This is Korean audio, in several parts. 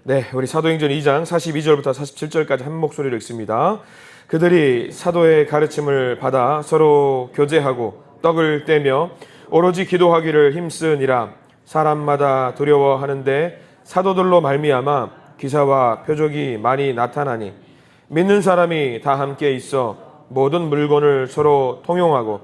네, 우리 사도행전 2장 42절부터 47절까지 한 목소리로 읽습니다. 그들이 사도의 가르침을 받아 서로 교제하고 떡을 떼며 오로지 기도하기를 힘쓰니라. 사람마다 두려워하는데 사도들로 말미암아 기사와 표적이 많이 나타나니 믿는 사람이 다 함께 있어 모든 물건을 서로 통용하고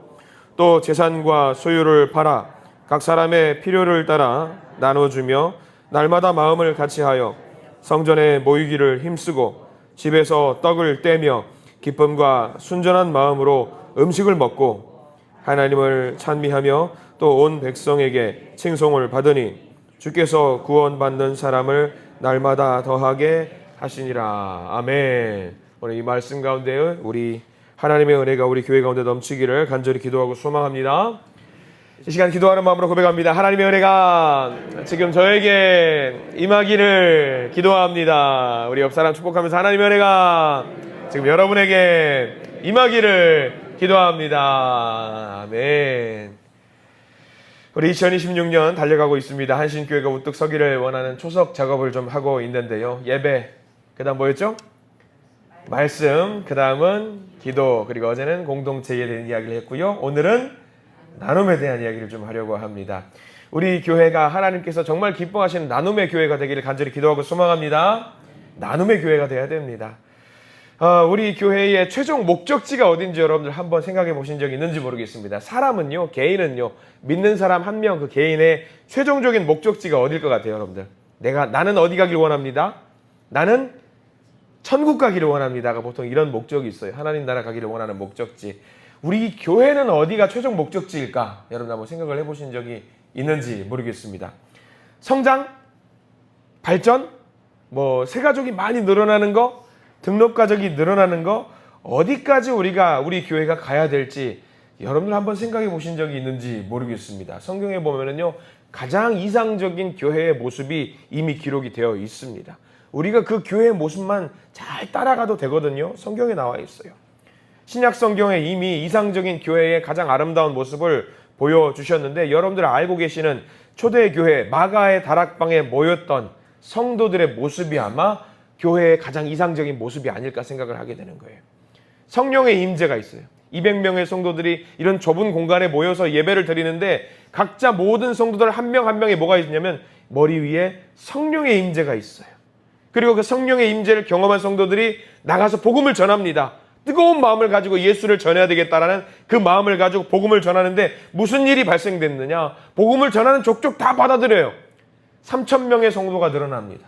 또 재산과 소유를 팔아 각 사람의 필요를 따라 나눠주며 날마다 마음을 같이하여 성전에 모이기를 힘쓰고 집에서 떡을 떼며 기쁨과 순전한 마음으로 음식을 먹고 하나님을 찬미하며 또 온 백성에게 칭송을 받으니 주께서 구원받는 사람을 날마다 더하게 하시니라. 아멘. 오늘 이 말씀 가운데 우리 하나님의 은혜가 우리 교회 가운데 넘치기를 간절히 기도하고 소망합니다. 이 시간 기도하는 마음으로 고백합니다. 하나님의 은혜가 지금 저에게 임하기를 기도합니다. 우리 옆 사람 축복하면서 하나님의 은혜가 지금 여러분에게 임하기를 기도합니다. 아멘. 우리 2026년 달려가고 있습니다. 한신교회가 우뚝 서기를 원하는 초석 작업을 좀 하고 있는데요. 예배, 그 다음 뭐였죠? 말씀, 그 다음은 기도, 그리고 어제는 공동체에 대한 이야기를 했고요. 오늘은 나눔에 대한 이야기를 좀 하려고 합니다. 우리 교회가 하나님께서 정말 기뻐하시는 나눔의 교회가 되기를 간절히 기도하고 소망합니다. 나눔의 교회가 되어야 됩니다. 우리 교회의 최종 목적지가 어딘지 여러분들 한번 생각해 보신 적이 있는지 모르겠습니다. 사람은요, 개인은요, 믿는 사람 한 명 그 개인의 최종적인 목적지가 어딜 것 같아요, 여러분들? 나는 어디 가길 원합니다. 나는 천국 가기를 원합니다가 보통 이런 목적이 있어요. 하나님 나라 가기를 원하는 목적지. 우리 교회는 어디가 최종 목적지일까? 여러분 한번 생각을 해보신 적이 있는지 모르겠습니다. 성장? 발전? 새 가족이 많이 늘어나는 거? 등록 가족이 늘어나는 거? 어디까지 우리 교회가 가야 될지 여러분들 한번 생각해 보신 적이 있는지 모르겠습니다. 성경에 보면은요, 가장 이상적인 교회의 모습이 이미 기록이 되어 있습니다. 우리가 그 교회의 모습만 잘 따라가도 되거든요. 성경에 나와 있어요. 신약 성경에 이미 이상적인 교회의 가장 아름다운 모습을 보여주셨는데 여러분들 알고 계시는 초대교회 마가의 다락방에 모였던 성도들의 모습이 아마 교회의 가장 이상적인 모습이 아닐까 생각을 하게 되는 거예요. 성령의 임재가 있어요. 200명의 성도들이 이런 좁은 공간에 모여서 예배를 드리는데 각자 모든 성도들 한 명 한 명에 뭐가 있냐면 머리 위에 성령의 임재가 있어요. 그리고 그 성령의 임재를 경험한 성도들이 나가서 복음을 전합니다. 뜨거운 마음을 가지고 예수를 전해야 되겠다라는 그 마음을 가지고 복음을 전하는데 무슨 일이 발생됐느냐? 복음을 전하는 족족 다 받아들여요. 3,000명의 성도가 늘어납니다.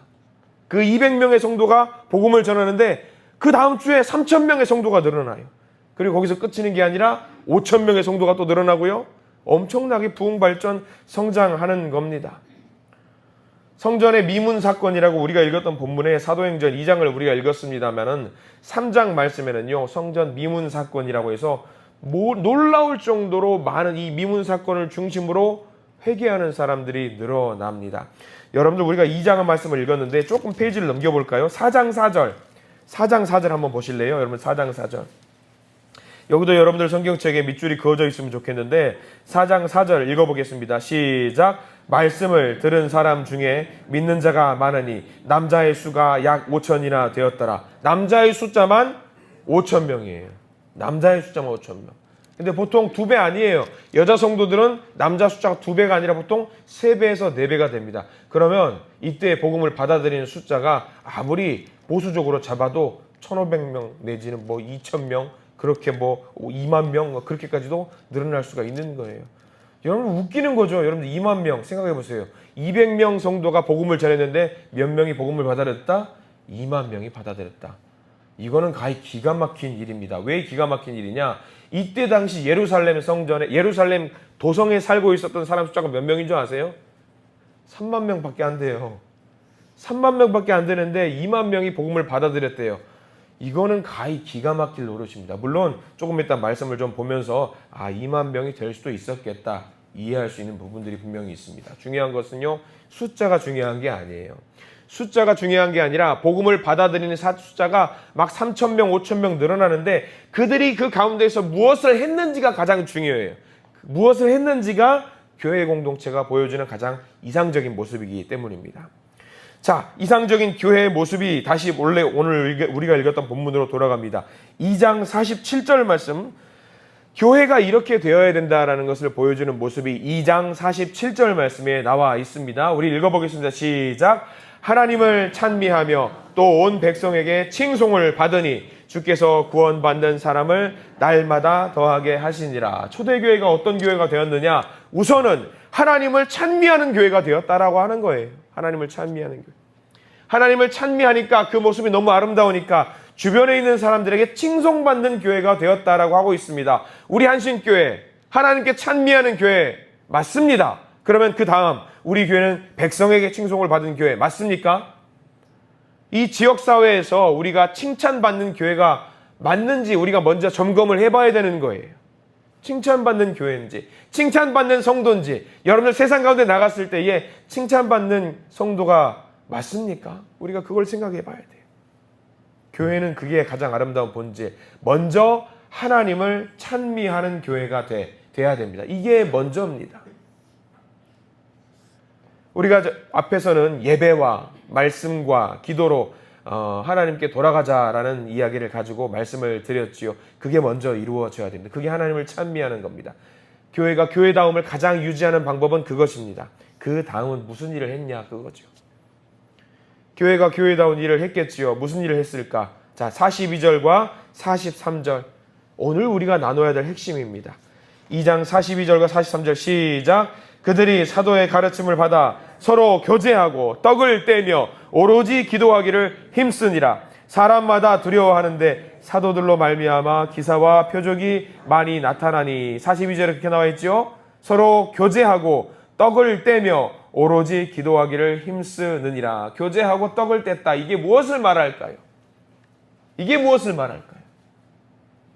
그 200명의 성도가 복음을 전하는데 그 다음 주에 3,000명의 성도가 늘어나요. 그리고 거기서 끝이는 게 아니라 5,000명의 성도가 또 늘어나고요. 엄청나게 부흥 발전 성장하는 겁니다. 성전의 미문 사건이라고 우리가 읽었던 본문에 사도행전 2장을 우리가 읽었습니다만은 3장 말씀에는요, 성전 미문 사건이라고 해서 놀라울 정도로 많은 이 미문 사건을 중심으로 회개하는 사람들이 늘어납니다. 여러분들 우리가 2장의 말씀을 읽었는데 조금 페이지를 넘겨볼까요? 4장 4절 한번 보실래요? 여러분 4장 4절. 여기도 여러분들 성경책에 밑줄이 그어져 있으면 좋겠는데 4장 4절 읽어보겠습니다. 시작. 말씀을 들은 사람 중에 믿는 자가 많으니 남자의 수가 약 5,000이나 되었더라. 남자의 숫자만 5,000명이에요. 남자의 숫자만 5,000명. 근데 보통 2배 아니에요. 여자 성도들은 남자 숫자가 2배가 아니라 보통 3배에서 4배가 됩니다. 그러면 이때 복음을 받아들이는 숫자가 아무리 보수적으로 잡아도 1,500명 내지는 2,000명 그렇게 2만 명 그렇게까지도 늘어날 수가 있는 거예요. 여러분 웃기는 거죠. 여러분들 2만 명 생각해 보세요. 200명 성도가 복음을 전했는데 몇 명이 복음을 받아들였다? 2만 명이 받아들였다. 이거는 가히 기가 막힌 일입니다. 왜 기가 막힌 일이냐? 이때 당시 예루살렘 성전에 예루살렘 도성에 살고 있었던 사람 숫자가 몇 명인 줄 아세요? 3만 명밖에 안 돼요. 3만 명밖에 안 되는데 2만 명이 복음을 받아들였대요. 이거는 가히 기가 막힐 노릇입니다. 물론 조금 이따 말씀을 좀 보면서 2만 명이 될 수도 있었겠다 이해할 수 있는 부분들이 분명히 있습니다. 중요한 것은요, 숫자가 중요한 게 아니에요. 숫자가 중요한 게 아니라 복음을 받아들이는 숫자가 막 3,000명, 5,000명 늘어나는데 그들이 그 가운데서 무엇을 했는지가 가장 중요해요. 무엇을 했는지가 교회 공동체가 보여주는 가장 이상적인 모습이기 때문입니다. 자, 이상적인 교회의 모습이 다시 원래 오늘 우리가 읽었던 본문으로 돌아갑니다. 2장 47절 말씀, 교회가 이렇게 되어야 된다라는 것을 보여주는 모습이 2장 47절 말씀에 나와 있습니다. 우리 읽어보겠습니다. 시작. 하나님을 찬미하며 또 온 백성에게 칭송을 받으니 주께서 구원받는 사람을 날마다 더하게 하시니라. 초대교회가 어떤 교회가 되었느냐? 우선은 하나님을 찬미하는 교회가 되었다라고 하는 거예요. 하나님을 찬미하는 교회. 하나님을 찬미하니까 그 모습이 너무 아름다우니까 주변에 있는 사람들에게 칭송받는 교회가 되었다라고 하고 있습니다. 우리 한신교회, 하나님께 찬미하는 교회 맞습니다. 그러면 그 다음 우리 교회는 백성에게 칭송을 받은 교회 맞습니까? 이 지역사회에서 우리가 칭찬받는 교회가 맞는지 우리가 먼저 점검을 해봐야 되는 거예요. 칭찬받는 교회인지, 칭찬받는 성도인지, 여러분들 세상 가운데 나갔을 때에 칭찬받는 성도가 맞습니까? 우리가 그걸 생각해 봐야 돼요. 교회는 그게 가장 아름다운 본질. 먼저 하나님을 찬미하는 교회가 돼야 됩니다. 이게 먼저입니다. 우리가 앞에서는 예배와 말씀과 기도로 하나님께 돌아가자라는 이야기를 가지고 말씀을 드렸지요. 그게 먼저 이루어져야 됩니다. 그게 하나님을 찬미하는 겁니다. 교회가 교회다움을 가장 유지하는 방법은 그것입니다. 그 다음은 무슨 일을 했냐 그거죠. 교회가 교회다운 일을 했겠지요. 무슨 일을 했을까? 자, 42절과 43절. 오늘 우리가 나눠야 될 핵심입니다. 2장 42절과 43절 시작. 그들이 사도의 가르침을 받아 서로 교제하고 떡을 떼며 오로지 기도하기를 힘쓰니라. 사람마다 두려워하는데 사도들로 말미암아 기사와 표적이 많이 나타나니. 42절에 그렇게 나와 있죠. 서로 교제하고 떡을 떼며 오로지 기도하기를 힘쓰느니라. 교제하고 떡을 뗐다. 이게 무엇을 말할까요? 이게 무엇을 말할까요?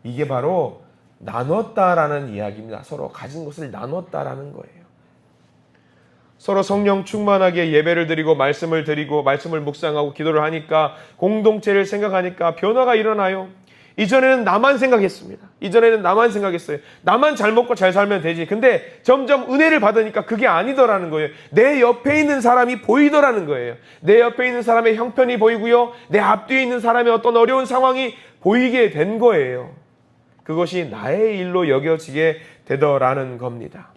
이게 바로 나눴다라는 이야기입니다. 서로 가진 것을 나눴다라는 거예요. 서로 성령 충만하게 예배를 드리고 말씀을 묵상하고 기도를 하니까, 공동체를 생각하니까 변화가 일어나요. 이전에는 나만 생각했습니다. 이전에는 나만 생각했어요. 나만 잘 먹고 잘 살면 되지. 근데 점점 은혜를 받으니까 그게 아니더라는 거예요. 내 옆에 있는 사람이 보이더라는 거예요. 내 옆에 있는 사람의 형편이 보이고요. 내 앞뒤에 있는 사람의 어떤 어려운 상황이 보이게 된 거예요. 그것이 나의 일로 여겨지게 되더라는 겁니다.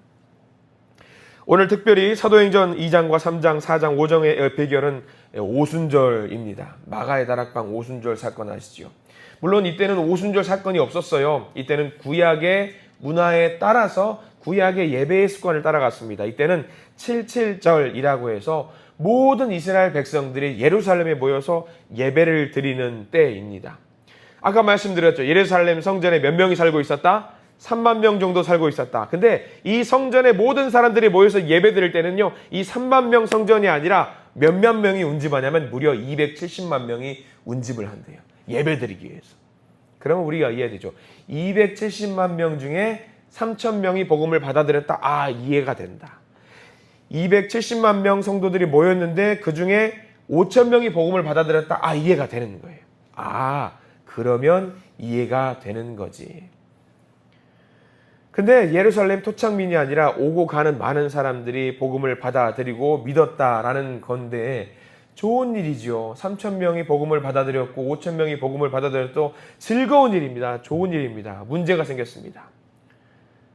오늘 특별히 사도행전 2장과 3장, 4장, 5장의 배경은 오순절입니다. 마가의 다락방 오순절 사건 아시죠? 물론 이때는 오순절 사건이 없었어요. 이때는 구약의 문화에 따라서 구약의 예배의 습관을 따라갔습니다. 이때는 77절이라고 해서 모든 이스라엘 백성들이 예루살렘에 모여서 예배를 드리는 때입니다. 아까 말씀드렸죠. 예루살렘 성전에 몇 명이 살고 있었다? 3만 명 정도 살고 있었다. 근데 이 성전에 모든 사람들이 모여서 예배 드릴 때는요, 이 3만 명 성전이 아니라 몇몇 명이 운집하냐면 무려 270만 명이 운집을 한대요. 예배 드리기 위해서. 그러면 우리가 이해되죠. 270만 명 중에 3천 명이 복음을 받아들였다. 아, 이해가 된다. 270만 명 성도들이 모였는데 그 중에 5천 명이 복음을 받아들였다. 아, 이해가 되는 거예요. 아, 그러면 이해가 되는 거지. 근데 예루살렘 토착민이 아니라 오고 가는 많은 사람들이 복음을 받아들이고 믿었다라는 건데, 좋은 일이죠. 3천 명이 복음을 받아들였고 5천 명이 복음을 받아들였도 즐거운 일입니다. 좋은 일입니다. 문제가 생겼습니다.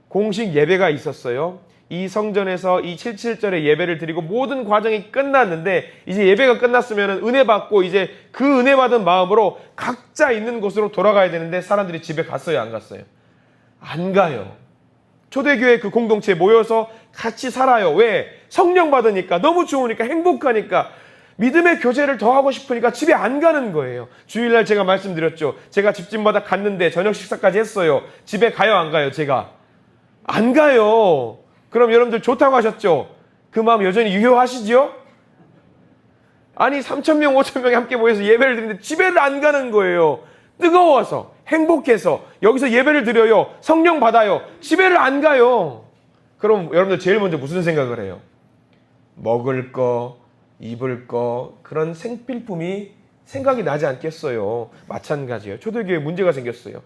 공식 예배가 있었어요. 이 성전에서 이 77절에 예배를 드리고 모든 과정이 끝났는데, 이제 예배가 끝났으면 은혜 받고 이제 그 은혜 받은 마음으로 각자 있는 곳으로 돌아가야 되는데, 사람들이 집에 갔어요, 안 갔어요? 안 가요. 초대교회 그 공동체에 모여서 같이 살아요. 왜? 성령 받으니까, 너무 좋으니까, 행복하니까, 믿음의 교제를 더 하고 싶으니까 집에 안 가는 거예요. 주일날 제가 말씀드렸죠. 제가 집집마다 갔는데 저녁 식사까지 했어요. 집에 가요, 안 가요? 제가 안 가요. 그럼 여러분들 좋다고 하셨죠? 그 마음 여전히 유효하시죠? 아니 3,000명, 5,000명이 함께 모여서 예배를 드리는데 집에를 안 가는 거예요. 뜨거워서, 행복해서 여기서 예배를 드려요. 성령 받아요. 집에를 안 가요. 그럼 여러분들 제일 먼저 무슨 생각을 해요? 먹을 거, 입을 거, 그런 생필품이 생각이 나지 않겠어요? 마찬가지예요. 초대교회에 문제가 생겼어요.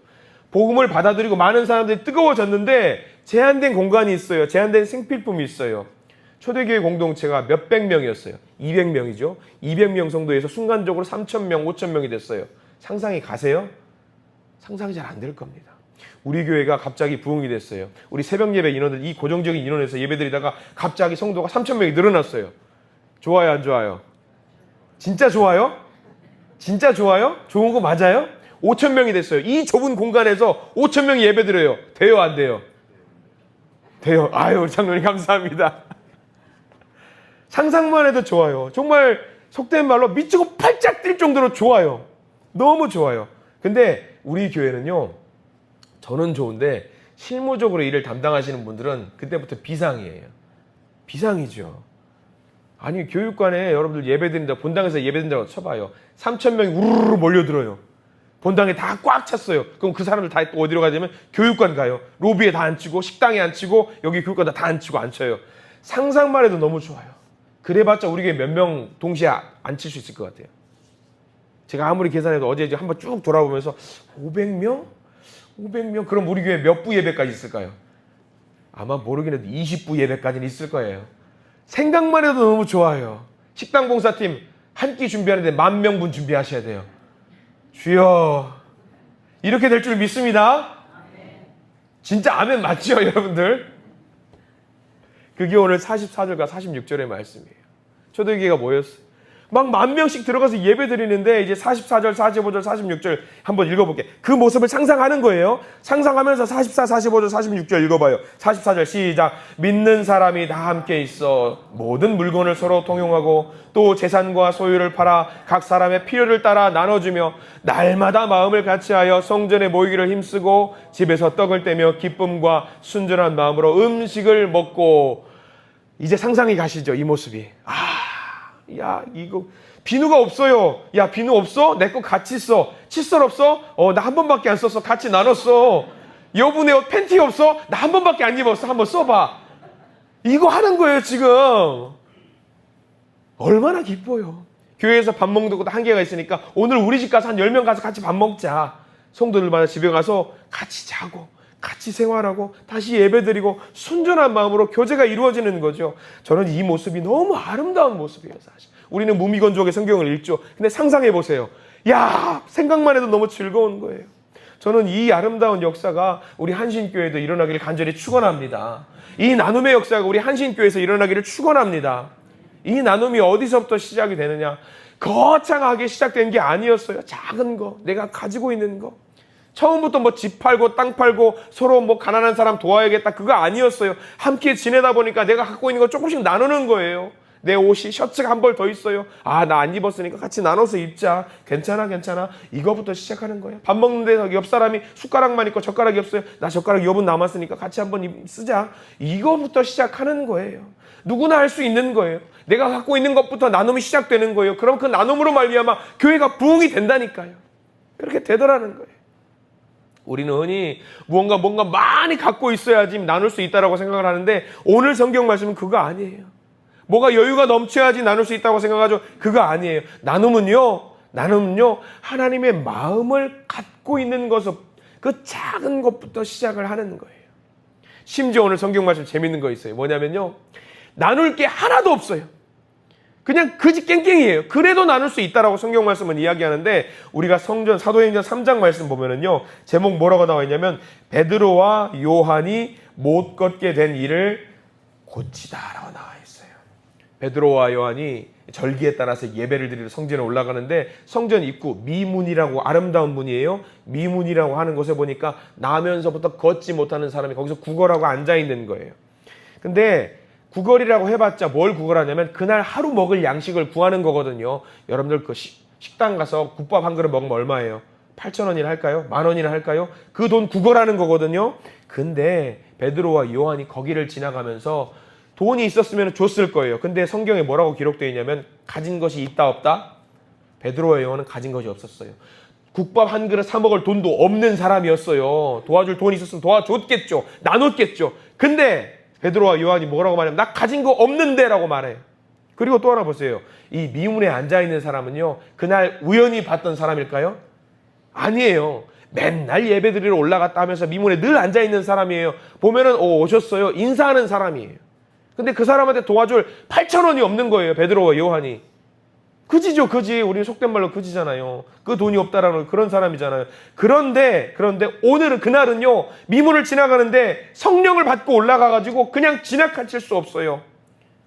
복음을 받아들이고 많은 사람들이 뜨거워졌는데 제한된 공간이 있어요. 제한된 생필품이 있어요. 초대교회 공동체가 몇백 명이었어요. 200명이죠. 200명 성도에서 순간적으로 3,000명, 5,000명이 됐어요. 상상이 가세요? 상상이 잘 안 될 겁니다. 우리 교회가 갑자기 부흥이 됐어요. 우리 새벽 예배 인원들, 이 고정적인 인원에서 예배드리다가 갑자기 성도가 3,000명이 늘어났어요. 좋아요, 안 좋아요? 진짜 좋아요? 진짜 좋아요? 좋은 거 맞아요? 5,000명이 됐어요. 이 좁은 공간에서 5,000명이 예배드려요. 돼요, 안 돼요? 돼요. 아유, 우리 장로님 감사합니다. 상상만 해도 좋아요. 정말 속된 말로 미치고 팔짝 뛸 정도로 좋아요. 너무 좋아요. 근데 우리 교회는요, 저는 좋은데 실무적으로 일을 담당하시는 분들은 그때부터 비상이에요. 비상이죠. 아니, 교육관에 여러분들 예배드린다, 본당에서 예배드린다고 쳐봐요. 3,000명이 우르르 몰려들어요. 본당에 다 꽉 찼어요. 그럼 그 사람들 다 어디로 가냐면 교육관 가요. 로비에 다 앉히고, 식당에 앉히고, 여기 교육관 다 앉히고 앉혀요. 상상만 해도 너무 좋아요. 그래봤자 우리 교회 몇 명 동시에 앉힐 수 있을 것 같아요. 제가 아무리 계산해도 어제 한번 쭉 돌아보면서 500명? 500명? 그럼 우리 교회 몇 부 예배까지 있을까요? 아마 모르긴 해도 20부 예배까지는 있을 거예요. 생각만 해도 너무 좋아요. 식당 봉사팀 한 끼 준비하는데 10,000분 준비하셔야 돼요. 주여, 이렇게 될 줄 믿습니다. 진짜 아멘 맞죠, 여러분들? 그게 오늘 44절과 46절의 말씀이에요. 초대교회가 뭐였어요? 막 10,000명씩 들어가서 예배 드리는데 이제 44절, 45절, 46절 한번 읽어볼게요. 그 모습을 상상하는 거예요. 상상하면서 44, 45절, 46절 읽어봐요. 44절 시작. 믿는 사람이 다 함께 있어 모든 물건을 서로 통용하고 또 재산과 소유를 팔아 각 사람의 필요를 따라 나눠주며 날마다 마음을 같이하여 성전에 모이기를 힘쓰고 집에서 떡을 떼며 기쁨과 순전한 마음으로 음식을 먹고. 이제 상상이 가시죠, 이 모습이. 야, 이거 비누가 없어요. 야, 비누 없어? 내 거 같이 써. 칫솔 없어? 나 한 번밖에 안 썼어. 같이 나눴어. 여보, 내 팬티 없어? 나 한 번밖에 안 입었어. 한번 써봐. 이거 하는 거예요, 지금. 얼마나 기뻐요. 교회에서 밥 먹는 것도 한계가 있으니까 오늘 우리 집 가서 한 10명 가서 같이 밥 먹자. 성도들마다 집에 가서 같이 자고 같이 생활하고 다시 예배드리고 순전한 마음으로 교제가 이루어지는 거죠. 저는 이 모습이 너무 아름다운 모습이에요, 사실. 우리는 무미건조하게 성경을 읽죠. 근데 상상해 보세요. 야, 생각만 해도 너무 즐거운 거예요. 저는 이 아름다운 역사가 우리 한신교회도 일어나기를 간절히 축원합니다. 이 나눔의 역사가 우리 한신교회에서 일어나기를 축원합니다. 이 나눔이 어디서부터 시작이 되느냐? 거창하게 시작된 게 아니었어요. 작은 거, 내가 가지고 있는 거. 처음부터 뭐 집 팔고 땅 팔고 서로 뭐 가난한 사람 도와야겠다, 그거 아니었어요. 함께 지내다 보니까 내가 갖고 있는 거 조금씩 나누는 거예요. 내 옷이 셔츠가 한 벌 더 있어요. 아, 나 안 입었으니까 같이 나눠서 입자. 괜찮아. 이거부터 시작하는 거예요. 밥 먹는 데서 옆 사람이 숟가락만 있고 젓가락이 없어요. 나 젓가락 여분 남았으니까 같이 한번 쓰자. 이거부터 시작하는 거예요. 누구나 할 수 있는 거예요. 내가 갖고 있는 것부터 나눔이 시작되는 거예요. 그럼 그 나눔으로 말미암아 교회가 부흥이 된다니까요. 그렇게 되더라는 거예요. 우리는 흔히 뭔가 많이 갖고 있어야지 나눌 수 있다고 생각을 하는데 오늘 성경 말씀은 그거 아니에요. 뭐가 여유가 넘쳐야지 나눌 수 있다고 생각하죠. 그거 아니에요. 나눔은요 하나님의 마음을 갖고 있는 것을, 그 작은 것부터 시작을 하는 거예요. 심지어 오늘 성경 말씀 재밌는 거 있어요. 뭐냐면요, 나눌 게 하나도 없어요. 그냥 그지 깽깽이에요. 그래도 나눌 수 있다라고 성경 말씀은 이야기하는데, 우리가 성전 사도행전 3장 말씀 보면은요, 제목 뭐라고 나와 있냐면 베드로와 요한이 못 걷게 된 일을 고치다라고 나와 있어요. 베드로와 요한이 절기에 따라서 예배를 드리러 성전에 올라가는데, 성전 입구 미문이라고, 아름다운 문이에요. 미문이라고 하는 곳에 보니까 나면서부터 걷지 못하는 사람이 거기서 구걸하고 앉아 있는 거예요. 근데 구걸이라고 해봤자 뭘 구걸하냐면 그날 하루 먹을 양식을 구하는 거거든요. 여러분들 그 식당 가서 국밥 한 그릇 먹으면 얼마예요? 8,000원이나 할까요? 10,000원이나 할까요? 그 돈 구걸하는 거거든요. 근데 베드로와 요한이 거기를 지나가면서 돈이 있었으면 줬을 거예요. 근데 성경에 뭐라고 기록되어 있냐면 가진 것이 있다 없다? 베드로와 요한은 가진 것이 없었어요. 국밥 한 그릇 사 먹을 돈도 없는 사람이었어요. 도와줄 돈이 있었으면 도와줬겠죠. 나눴겠죠. 근데 베드로와 요한이 뭐라고 말하냐면 나 가진 거 없는데 라고 말해요. 그리고 또 하나 보세요. 이 미문에 앉아있는 사람은요, 그날 우연히 봤던 사람일까요? 아니에요. 맨날 예배드리러 올라갔다 하면서 미문에 늘 앉아있는 사람이에요. 보면은 오셨어요, 인사하는 사람이에요. 근데 그 사람한테 도와줄 8,000원이 없는 거예요. 베드로와 요한이. 그지죠, 그지. 우리는 속된 말로 그지잖아요. 그 돈이 없다라는 그런 사람이잖아요. 그런데 오늘은 그날은요, 미문을 지나가는데 성령을 받고 올라가가지고 그냥 지나칠 수 없어요.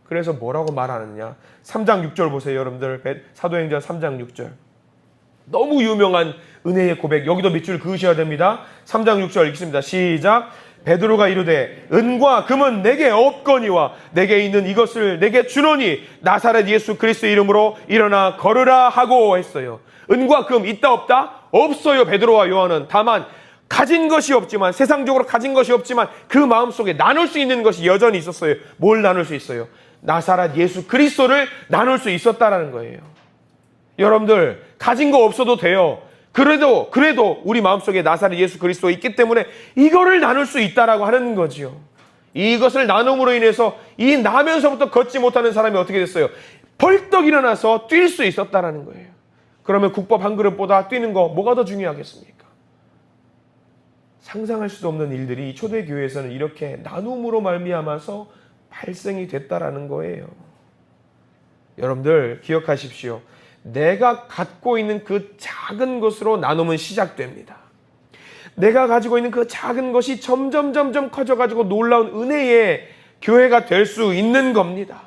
그래서 뭐라고 말하느냐. 3장 6절 보세요, 여러분들. 사도행전 3장 6절. 너무 유명한 은혜의 고백. 여기도 밑줄 그으셔야 됩니다. 3장 6절 읽습니다. 시작. 베드로가 이르되 은과 금은 내게 없거니와 내게 있는 이것을 내게 주노니 나사렛 예수 그리스도 이름으로 일어나 걸으라 하고 했어요. 은과 금 있다 없다? 없어요. 베드로와 요한은. 다만 가진 것이 없지만, 세상적으로 가진 것이 없지만 그 마음속에 나눌 수 있는 것이 여전히 있었어요. 뭘 나눌 수 있어요? 나사렛 예수 그리스도를 나눌 수 있었다라는 거예요. 여러분들 가진 거 없어도 돼요. 그래도 우리 마음속에 나사렛 예수 그리스도가 있기 때문에 이거를 나눌 수 있다라고 하는 거지요. 이것을 나눔으로 인해서 이 나면서부터 걷지 못하는 사람이 어떻게 됐어요? 벌떡 일어나서 뛸 수 있었다라는 거예요. 그러면 국밥 한 그릇보다 뛰는 거 뭐가 더 중요하겠습니까? 상상할 수도 없는 일들이 초대교회에서는 이렇게 나눔으로 말미암아서 발생이 됐다라는 거예요. 여러분들 기억하십시오. 내가 갖고 있는 그 작은 것으로 나눔은 시작됩니다. 내가 가지고 있는 그 작은 것이 점점 커져가지고 놀라운 은혜의 교회가 될 수 있는 겁니다.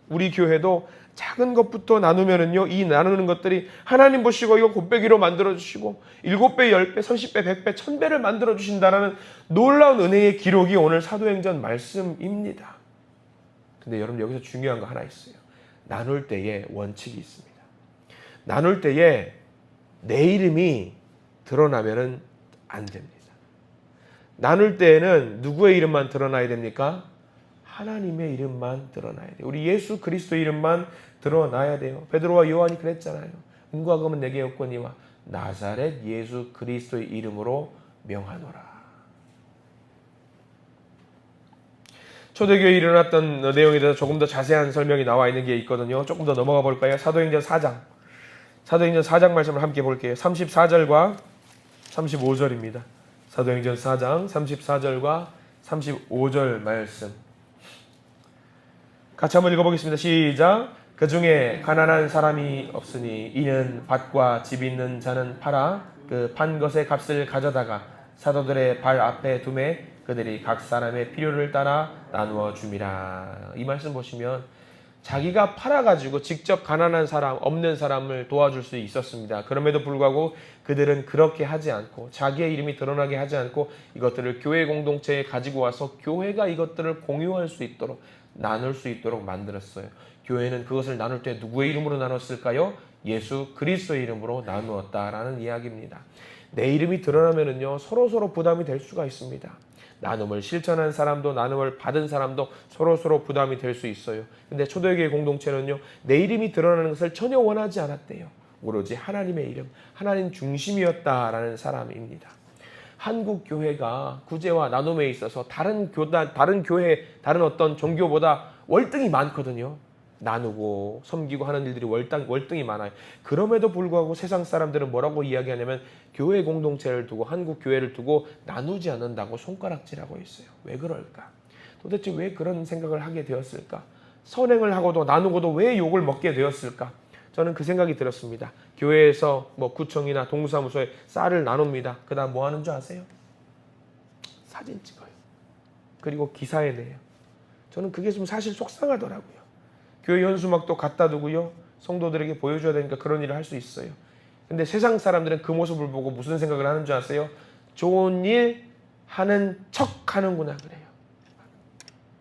우리 교회도 작은 것부터 나누면은요, 이 나누는 것들이 하나님 보시고 이거 곱배기로 만들어주시고 7배, 10배, 30배, 100배, 1000배를 만들어주신다라는 놀라운 은혜의 기록이 오늘 사도행전 말씀입니다. 근데 여러분 여기서 중요한 거 하나 있어요. 나눌 때에 원칙이 있습니다. 나눌 때에 내 이름이 드러나면은 안 됩니다. 나눌 때에는 누구의 이름만 드러나야 됩니까? 하나님의 이름만 드러나야 돼요. 우리 예수 그리스도 이름만 드러나야 돼요. 베드로와 요한이 그랬잖아요. 은과 금은 내게 없거니와 나사렛 예수 그리스도의 이름으로 명하노라. 초대교회에 일어났던 내용에 대해서 조금 더 자세한 설명이 나와 있는 게 있거든요. 조금 더 넘어가 볼까요? 사도행전 4장. 사도행전 4장 말씀을 함께 볼게요. 34절과 35절입니다. 사도행전 4장 34절과 35절 말씀. 같이 한번 읽어보겠습니다. 시작. 그 중에 가난한 사람이 없으니 이는 밭과 집 있는 자는 팔아 그 판 것의 값을 가져다가 사도들의 발 앞에 두매 그들이 각 사람의 필요를 따라 나누어 줌이라. 이 말씀 보시면 자기가 팔아가지고 직접 가난한 사람, 없는 사람을 도와줄 수 있었습니다. 그럼에도 불구하고 그들은 그렇게 하지 않고 자기의 이름이 드러나게 하지 않고 이것들을 교회 공동체에 가지고 와서 교회가 이것들을 공유할 수 있도록 나눌 수 있도록 만들었어요. 교회는 그것을 나눌 때 누구의 이름으로 나눴을까요? 예수 그리스도의 이름으로 나누었다라는 이야기입니다. 내 이름이 드러나면은요, 서로 부담이 될 수가 있습니다. 나눔을 실천한 사람도 나눔을 받은 사람도 서로 부담이 될 수 있어요. 근데 초대교회 공동체는요, 내 이름이 드러나는 것을 전혀 원하지 않았대요. 오로지 하나님의 이름, 하나님 중심이었다라는 사람입니다. 한국 교회가 구제와 나눔에 있어서 다른 교회, 다른 어떤 종교보다 월등히 많거든요. 나누고 섬기고 하는 일들이 월등히 많아요. 그럼에도 불구하고 세상 사람들은 뭐라고 이야기하냐면 교회 공동체를 두고 한국 교회를 두고 나누지 않는다고 손가락질하고 있어요. 왜 그럴까? 도대체 왜 그런 생각을 하게 되었을까? 선행을 하고도 나누고도 왜 욕을 먹게 되었을까? 저는 그 생각이 들었습니다. 교회에서 구청이나 동사무소에 쌀을 나눕니다. 그 다음 뭐 하는 줄 아세요? 사진 찍어요. 그리고 기사에 내요. 저는 그게 좀 사실 속상하더라고요. 교회 현수막도 갖다 두고요, 성도들에게 보여줘야 되니까 그런 일을 할 수 있어요. 근데 세상 사람들은 그 모습을 보고 무슨 생각을 하는 줄 아세요? 좋은 일 하는 척 하는구나 그래요.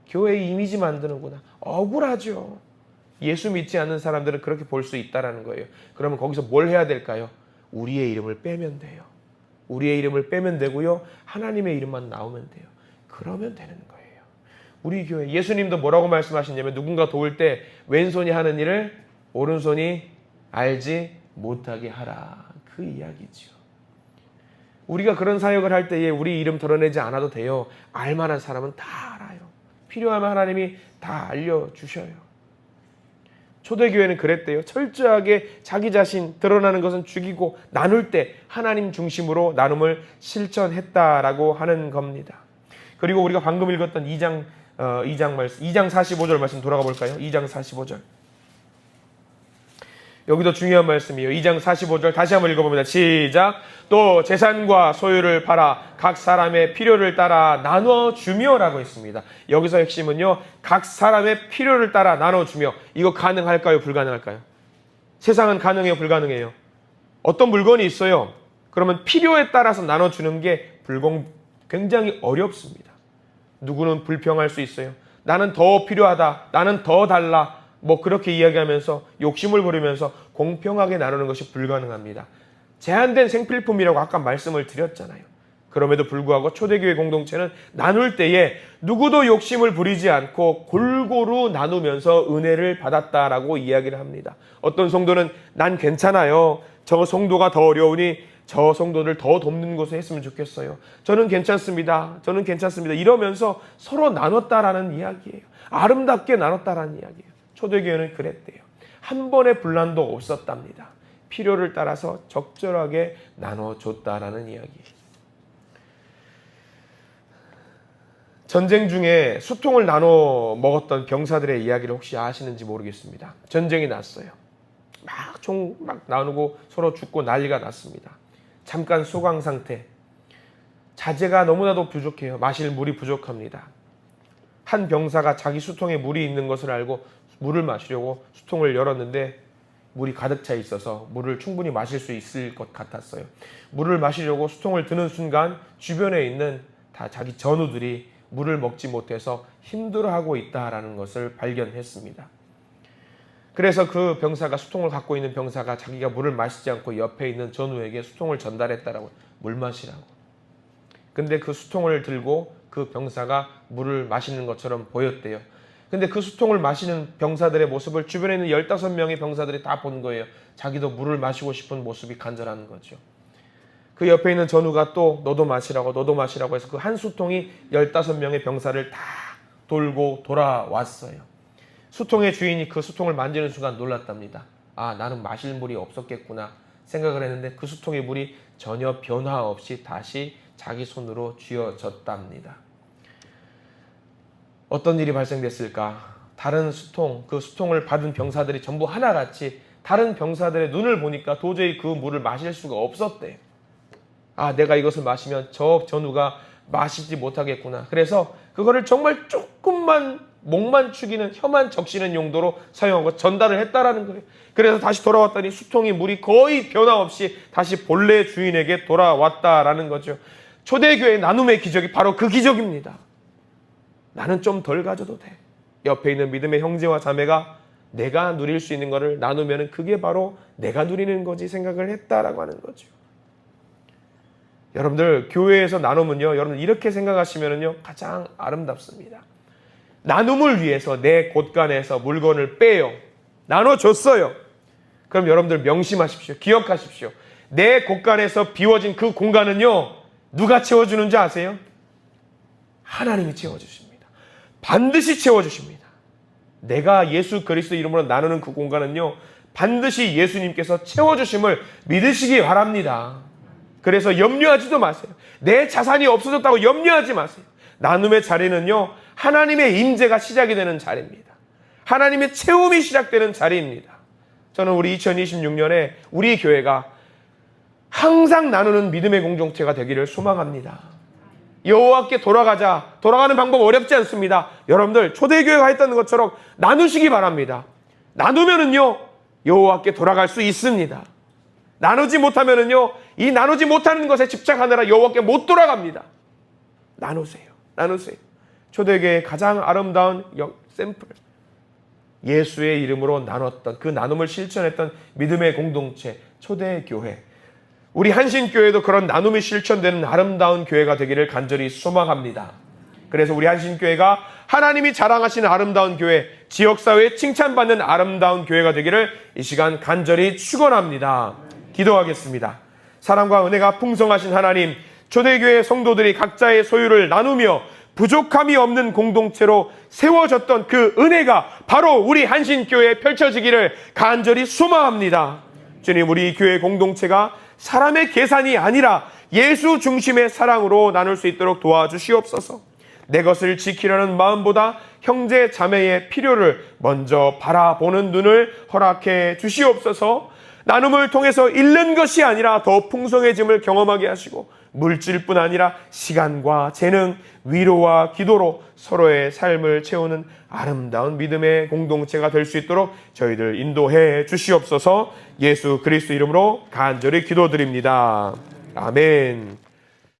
교회 이미지 만드는구나. 억울하죠. 예수 믿지 않는 사람들은 그렇게 볼 수 있다는 거예요. 그러면 거기서 뭘 해야 될까요? 우리의 이름을 빼면 돼요. 우리의 이름을 빼면 되고요, 하나님의 이름만 나오면 돼요. 그러면 되는 거예요. 우리 교회 예수님도 뭐라고 말씀하시냐면 누군가 도울 때 왼손이 하는 일을 오른손이 알지 못하게 하라. 그 이야기죠. 우리가 그런 사역을 할 때에 우리 이름 드러내지 않아도 돼요. 알만한 사람은 다 알아요. 필요하면 하나님이 다 알려주셔요. 초대교회는 그랬대요. 철저하게 자기 자신 드러나는 것은 죽이고 나눌 때 하나님 중심으로 나눔을 실천했다라고 하는 겁니다. 그리고 우리가 방금 읽었던 2장 2장 45절 말씀 돌아가 볼까요? 2장 45절. 여기도 중요한 말씀이에요. 2장 45절 다시 한번 읽어봅니다. 시작. 또 재산과 소유를 팔아 각 사람의 필요를 따라 나눠주며 라고 했습니다. 여기서 핵심은요, 각 사람의 필요를 따라 나눠주며. 이거 가능할까요? 불가능할까요? 세상은 가능해요? 불가능해요? 어떤 물건이 있어요. 그러면 필요에 따라서 나눠주는 게 굉장히 어렵습니다. 누구는 불평할 수 있어요. 나는 더 필요하다. 나는 더 달라. 뭐 그렇게 이야기하면서 욕심을 부리면서 공평하게 나누는 것이 불가능합니다. 제한된 생필품이라고 아까 말씀을 드렸잖아요. 그럼에도 불구하고 초대교회 공동체는 나눌 때에 누구도 욕심을 부리지 않고 골고루 나누면서 은혜를 받았다라고 이야기를 합니다. 어떤 성도는 난 괜찮아요. 저 성도가 더 어려우니 저 성도를 더 돕는 것을 했으면 좋겠어요. 저는 괜찮습니다. 저는 괜찮습니다. 이러면서 서로 나눴다라는 이야기예요. 아름답게 나눴다라는 이야기예요. 초대교회는 그랬대요. 한 번의 분란도 없었답니다. 필요를 따라서 적절하게 나눠줬다라는 이야기예요. 전쟁 중에 수통을 나눠 먹었던 병사들의 이야기를 혹시 아시는지 모르겠습니다. 전쟁이 났어요. 총 나누고 서로 죽고 난리가 났습니다. 잠깐 소강 상태. 자재가 너무나도 부족해요. 마실 물이 부족합니다. 한 병사가 자기 수통에 물이 있는 것을 알고 물을 마시려고 수통을 열었는데 물이 가득 차 있어서 물을 충분히 마실 수 있을 것 같았어요. 물을 마시려고 수통을 드는 순간 주변에 있는 다 자기 전우들이 물을 먹지 못해서 힘들어하고 있다라는 것을 발견했습니다. 그래서 그 병사가, 수통을 갖고 있는 병사가 자기가 물을 마시지 않고 옆에 있는 전우에게 수통을 전달했다라고, 물 마시라고. 근데 그 수통을 들고 그 병사가 물을 마시는 것처럼 보였대요. 근데 그 수통을 마시는 병사들의 모습을 주변에 있는 15명의 병사들이 다 본 거예요. 자기도 물을 마시고 싶은 모습이 간절한 거죠. 그 옆에 있는 전우가 또 너도 마시라고 해서 그 한 수통이 15명의 병사를 다 돌고 돌아왔어요. 수통의 주인이 그 수통을 만지는 순간 놀랐답니다. 아, 나는 마실 물이 없었겠구나 생각을 했는데 그 수통의 물이 전혀 변화 없이 다시 자기 손으로 쥐어졌답니다. 어떤 일이 발생됐을까? 다른 수통, 그 수통을 받은 병사들이 전부 하나같이 다른 병사들의 눈을 보니까 도저히 그 물을 마실 수가 없었대요. 아, 내가 이것을 마시면 저 전우가 마시지 못하겠구나. 그래서 그거를 정말 조금만 목만 축이는, 혀만 적시는 용도로 사용하고 전달을 했다라는 거예요. 그래서 다시 돌아왔더니 수통이 물이 거의 변화 없이 다시 본래 주인에게 돌아왔다라는 거죠. 초대교회의 나눔의 기적이 바로 그 기적입니다. 나는 좀 덜 가져도 돼. 옆에 있는 믿음의 형제와 자매가 내가 누릴 수 있는 것을 나누면 그게 바로 내가 누리는 거지 생각을 했다라고 하는 거죠. 여러분들, 교회에서 나눔은요, 여러분 이렇게 생각하시면은요, 가장 아름답습니다. 나눔을 위해서 내 곳간에서 물건을 빼요. 나눠줬어요. 그럼 여러분들 명심하십시오. 기억하십시오. 내 곳간에서 비워진 그 공간은요, 누가 채워주는지 아세요? 하나님이 채워주십니다. 반드시 채워주십니다. 내가 예수 그리스도 이름으로 나누는 그 공간은요, 반드시 예수님께서 채워주심을 믿으시기 바랍니다. 그래서 염려하지도 마세요. 내 자산이 없어졌다고 염려하지 마세요. 나눔의 자리는요, 하나님의 임재가 시작이 되는 자리입니다. 하나님의 채움이 시작되는 자리입니다. 저는 우리 2026년에 우리 교회가 항상 나누는 믿음의 공동체가 되기를 소망합니다. 여호와께 돌아가는 방법 어렵지 않습니다. 여러분들 초대교회가 했던 것처럼 나누시기 바랍니다. 나누면은요, 여호와께 돌아갈 수 있습니다. 나누지 못하면은요, 이 나누지 못하는 것에 집착하느라 여호와께 못 돌아갑니다. 나누세요. 초대교회의 가장 아름다운 샘플, 예수의 이름으로 나눴던, 그 나눔을 실천했던 믿음의 공동체 초대교회. 우리 한신교회도 그런 나눔이 실천되는 아름다운 교회가 되기를 간절히 소망합니다. 그래서 우리 한신교회가 하나님이 자랑하시는 아름다운 교회, 지역사회에 칭찬받는 아름다운 교회가 되기를 이 시간 간절히 축원합니다. 기도하겠습니다. 사랑과 은혜가 풍성하신 하나님, 초대교회 성도들이 각자의 소유를 나누며 부족함이 없는 공동체로 세워졌던 그 은혜가 바로 우리 한신교회에 펼쳐지기를 간절히 소망합니다. 주님, 우리 교회 공동체가 사람의 계산이 아니라 예수 중심의 사랑으로 나눌 수 있도록 도와주시옵소서. 내 것을 지키려는 마음보다 형제 자매의 필요를 먼저 바라보는 눈을 허락해 주시옵소서. 나눔을 통해서 잃는 것이 아니라 더 풍성해짐을 경험하게 하시고 물질뿐 아니라 시간과 재능, 위로와 기도로 서로의 삶을 채우는 아름다운 믿음의 공동체가 될 수 있도록 저희들 인도해 주시옵소서. 예수 그리스도 이름으로 간절히 기도드립니다. 아멘.